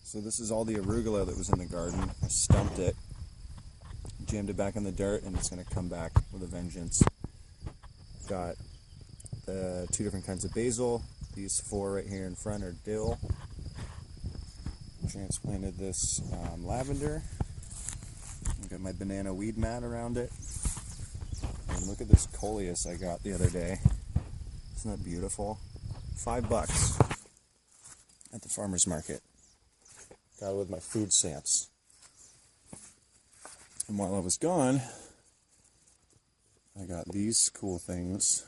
So this is all the arugula that was in the garden. I stumped it, jammed it back in the dirt, and it's going to come back with a vengeance. Got the 2 different kinds of basil. These 4 right here in front are dill. Transplanted this lavender. I've got my banana weed mat around it. And look at this coleus I got the other day. Isn't that beautiful? $5 at the farmer's market. Got it with my food stamps. And while I was gone, I got these cool things.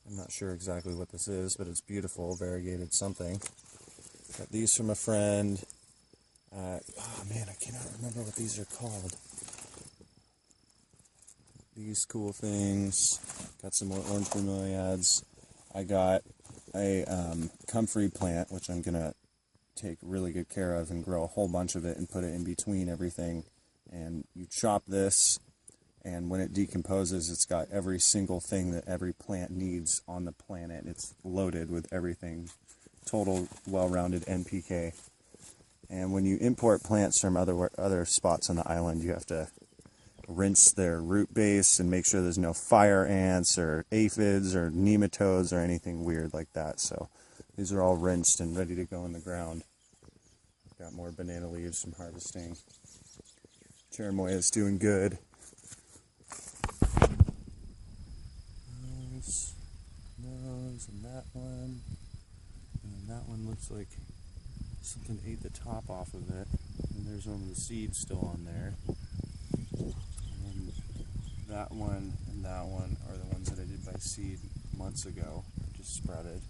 I'm not sure exactly what this is, but it's beautiful, variegated something. Got these from a friend. Oh man, I cannot remember what these are called. These cool things. Got some more orange bromeliads. I got a comfrey plant, which I'm gonna take really good care of and grow a whole bunch of it and put it in between everything. And you chop this, and when it decomposes, it's got every single thing that every plant needs on the planet. It's loaded with everything. Total well-rounded NPK. And when you import plants from other spots on the island, you have to rinse their root base and make sure there's no fire ants or aphids or nematodes or anything weird like that. So these are all rinsed and ready to go in the ground. Got more banana leaves from harvesting. Cherimoya is doing good. Those and that one. And that one looks like something ate the top off of it. And there's one with the seeds still on there. And that one and that one are the ones that I did by seed months ago. Just sprouted.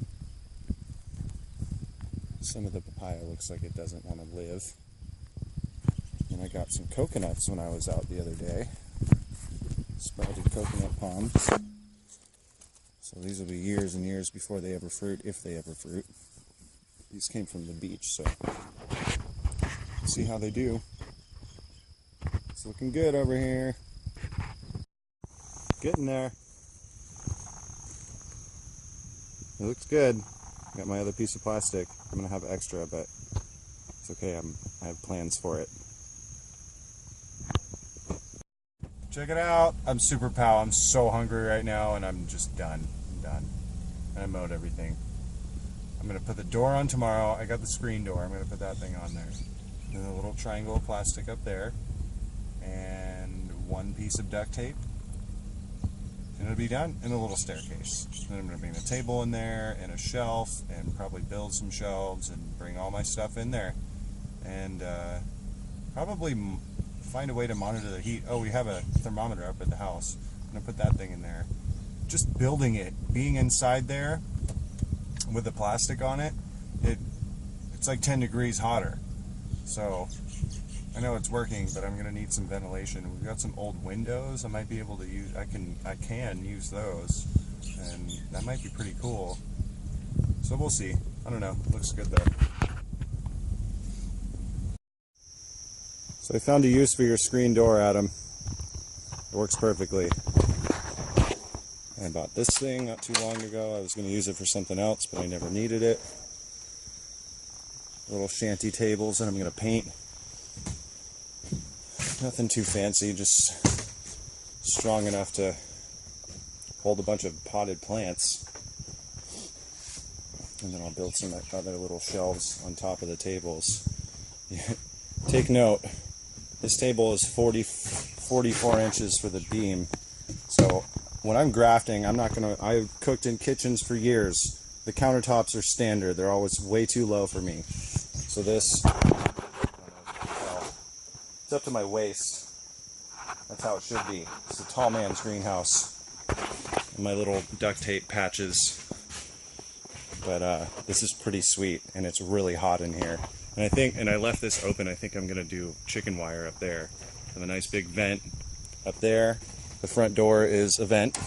Some of the papaya looks like it doesn't want to live. And I got some coconuts when I was out the other day. Sprouted coconut palms. So these will be years and years before they ever fruit, if they ever fruit. These came from the beach, so see how they do. It's looking good over here. Getting there. It looks good. Got my other piece of plastic. I'm gonna have extra, but it's okay. I have plans for it. Check it out. I'm super pow. I'm so hungry right now, and I'm just done. I'm done. And I mowed everything. I'm gonna put the door on tomorrow. I got the screen door. I'm gonna put that thing on there. And a little triangle of plastic up there, and 1 piece of duct tape. And it'll be done in a little staircase. Then I'm going to bring a table in there and a shelf and probably build some shelves and bring all my stuff in there. And probably find a way to monitor the heat. Oh, we have a thermometer up at the house. I'm going to put that thing in there. Just building it, being inside there with the plastic on it, it's like 10 degrees hotter. So I know it's working, but I'm gonna need some ventilation. We've got some old windows. I might be able to use. I can use those, and that might be pretty cool. So we'll see. I don't know. Looks good though. So I found a use for your screen door, Adam. It works perfectly. I bought this thing not too long ago. I was going to use it for something else, but I never needed it. Little shanty tables that I'm going to paint. Nothing too fancy, just strong enough to hold a bunch of potted plants. And then I'll build some other little shelves on top of the tables. Take note, this table is 44 inches for the beam. So when I'm grafting, I've cooked in kitchens for years. The countertops are standard. They're always way too low for me. So this, it's up to my waist. That's how it should be. It's a tall man's greenhouse. And my little duct tape patches. But this is pretty sweet, and it's really hot in here. And I left this open. I think I'm gonna do chicken wire up there. I have a nice big vent up there. The front door is a vent.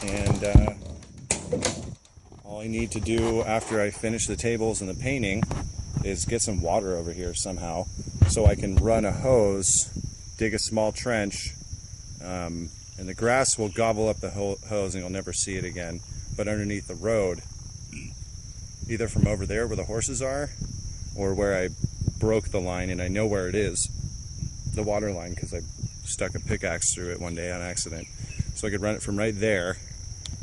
And all I need to do after I finish the tables and the painting is get some water over here somehow, so I can run a hose, dig a small trench, and the grass will gobble up the hose and you'll never see it again. But underneath the road, either from over there where the horses are, or where I broke the line, and I know where it is, the water line, because I stuck a pickaxe through it one day on accident. So I could run it from right there,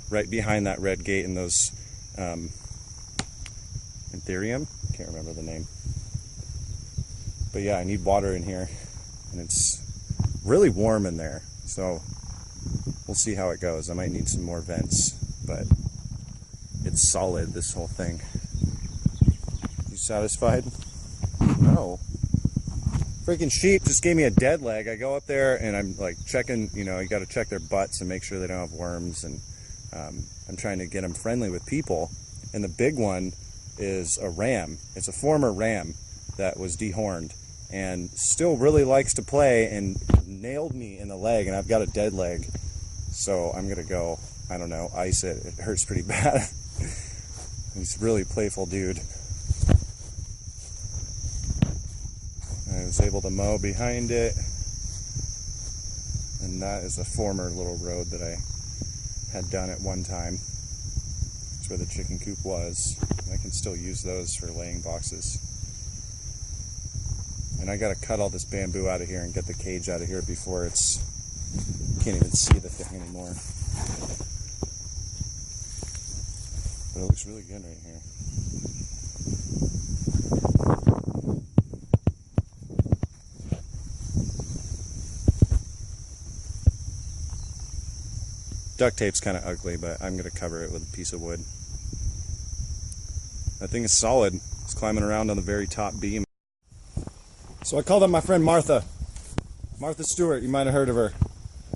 right behind that red gate in those Ethereum? Can't remember the name. But yeah, I need water in here, and it's really warm in there, so we'll see how it goes. I might need some more vents, but it's solid, this whole thing. You satisfied? No. Freaking sheep just gave me a dead leg. I go up there and I'm like checking, you know, you got to check their butts and make sure they don't have worms, and I'm trying to get them friendly with people. And the big one is a ram. It's a former ram that was dehorned and still really likes to play, and nailed me in the leg, and I've got a dead leg. So I'm gonna go, I don't know, ice it. It hurts pretty bad. He's a really playful dude. I was able to mow behind it, and that is a former little road that I had done at one time. That's where the chicken coop was. I can still use those for laying boxes. And I gotta cut all this bamboo out of here and get the cage out of here before it's, can't even see the thing anymore. But it looks really good right here. Duct tape's kind of ugly, but I'm going to cover it with a piece of wood. That thing is solid. It's climbing around on the very top beam. So I called up my friend Martha. Martha Stewart, you might have heard of her.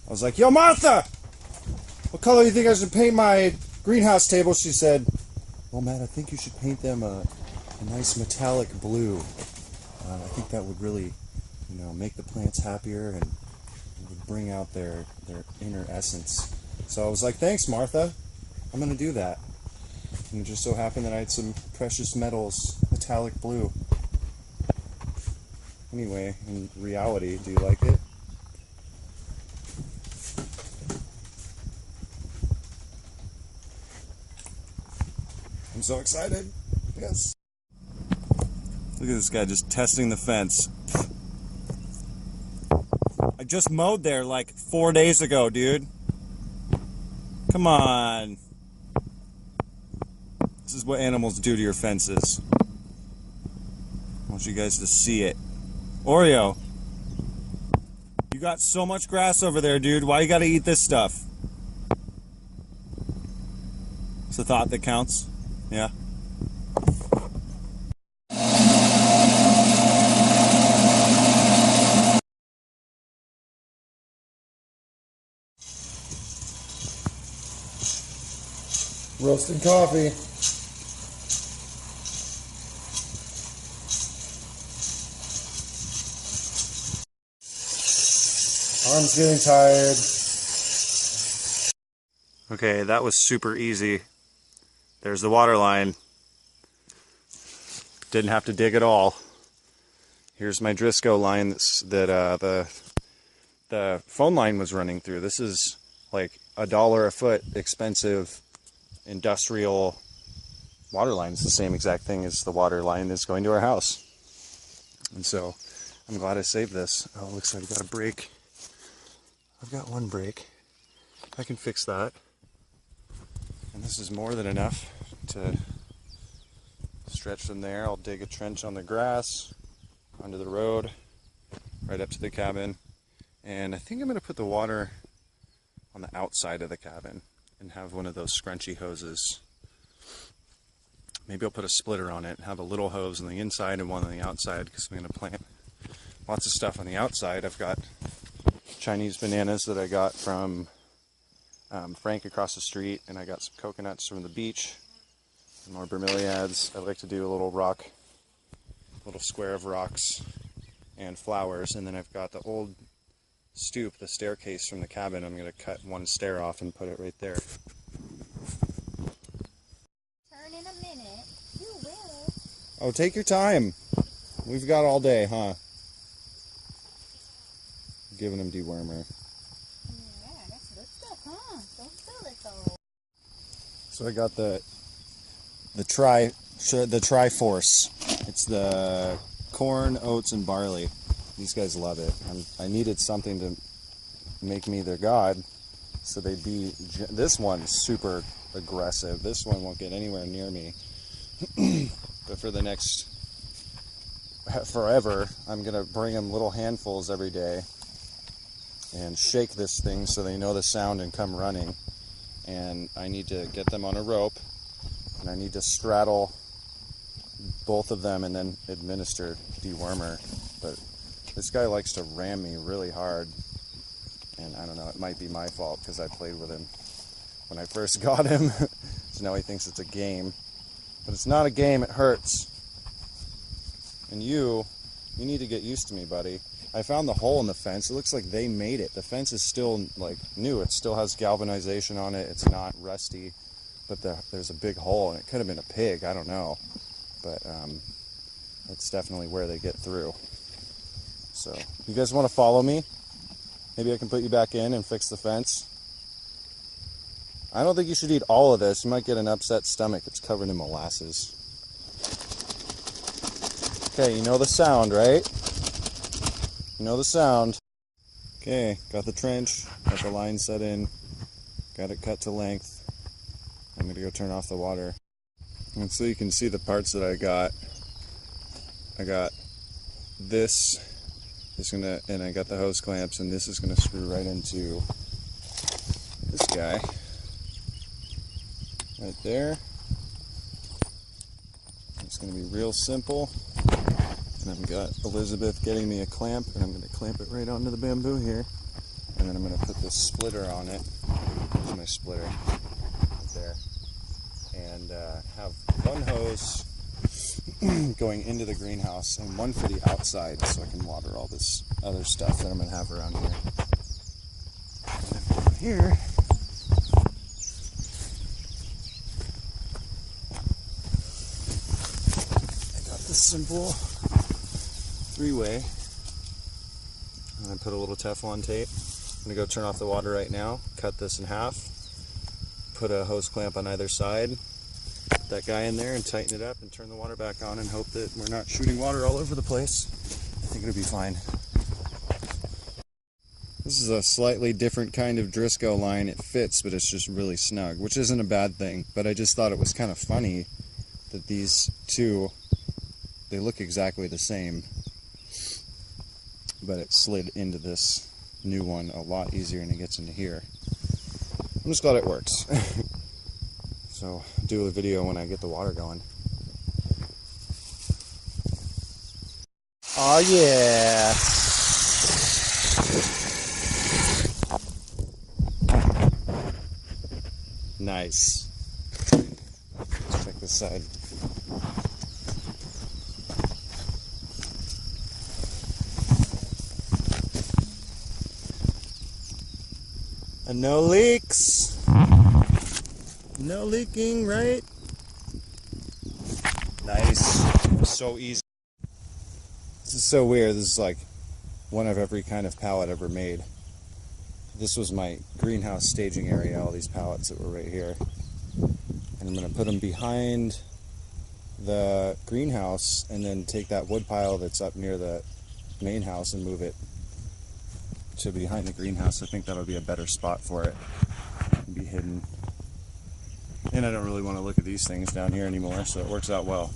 I was like, yo Martha! What color do you think I should paint my greenhouse table? She said, well Matt, I think you should paint them a nice metallic blue. I think that would really, you know, make the plants happier and would bring out their inner essence. So I was like, thanks, Martha. I'm going to do that. And it just so happened that I had some precious metals, metallic blue. Anyway, in reality, do you like it? I'm so excited. Yes. Look at this guy just testing the fence. I just mowed there like 4 days ago, dude. Come on. This is what animals do to your fences. I want you guys to see it. Oreo, you got so much grass over there, dude. Why you gotta eat this stuff? It's the thought that counts. Yeah. Roasting coffee. Arm's getting tired. Okay, that was super easy. There's the water line. Didn't have to dig at all. Here's my Driscoll line that the phone line was running through. This is like $1 a foot expensive industrial water line. It's the same exact thing as the water line that's going to our house. And so I'm glad I saved this. Oh, it looks like I've got a break. I've got one break. I can fix that. And this is more than enough to stretch from there. I'll dig a trench on the grass, onto the road, right up to the cabin. And I think I'm going to put the water on the outside of the cabin and have one of those scrunchy hoses. Maybe I'll put a splitter on it and have a little hose on the inside and one on the outside, because I'm going to plant lots of stuff on the outside. I've got Chinese bananas that I got from Frank across the street, and I got some coconuts from the beach, and more bromeliads. I like to do a little square of rocks and flowers, and then I've got the old stoop, the staircase from the cabin. I'm going to cut one stair off and put it right there. Turn in a minute. You will. Oh, take your time. We've got all day, huh? Giving him dewormer. Yeah, that's good stuff, huh? Don't spill it though. So I got the The Triforce. It's the corn, oats, and barley. These guys love it. I needed something to make me their god, so they'd be. This one's super aggressive. This one won't get anywhere near me. But for the next forever, I'm gonna bring them little handfuls every day and shake this thing so they know the sound and come running. And I need to get them on a rope, and I need to straddle both of them and then administer dewormer. But this guy likes to ram me really hard, and I don't know, it might be my fault because I played with him when I first got him. So now he thinks it's a game, but it's not a game. It hurts. And you need to get used to me, buddy. I found the hole in the fence. It looks like they made it. The fence is still like new. It still has galvanization on it. It's not rusty, but there's a big hole, and it could have been a pig. I don't know, but it's definitely where they get through. So you guys want to follow me? Maybe I can put you back in and fix the fence. I don't think you should eat all of this. You might get an upset stomach. It's covered in molasses. Okay, you know the sound, right? You know the sound. Okay, got the trench, got the line set in, got it cut to length. I'm gonna go turn off the water. And so you can see the parts that I got. I got this is gonna, and I got the hose clamps, and this is gonna screw right into this guy. Right there. It's gonna be real simple. And I've got Elizabeth getting me a clamp, and I'm going to clamp it right onto the bamboo here. And then I'm going to put this splitter on it. There's my splitter right there. And have one hose going into the greenhouse and one for the outside so I can water all this other stuff that I'm going to have around here. And then here, I got this simple three-way. And I put a little Teflon tape. I'm going to go turn off the water right now, cut this in half, put a hose clamp on either side, put that guy in there and tighten it up and turn the water back on and hope that we're not shooting water all over the place. I think it'll be fine. This is a slightly different kind of Driscoll line. It fits, but it's just really snug, which isn't a bad thing, but I just thought it was kind of funny that these two, they look exactly the same, but it slid into this new one a lot easier and it gets into here. I'm just glad it works. So do a video when I get the water going. Oh yeah! Nice. Let's check this side. And no leaks. No leaking, right? Nice. So easy. This is so weird. This is like one of every kind of pallet ever made. This was my greenhouse staging area, all these pallets that were right here. And I'm going to put them behind the greenhouse and then take that wood pile that's up near the main house and move it to behind the greenhouse. I think that'll be a better spot for it and be hidden. And I don't really want to look at these things down here anymore, so it works out well.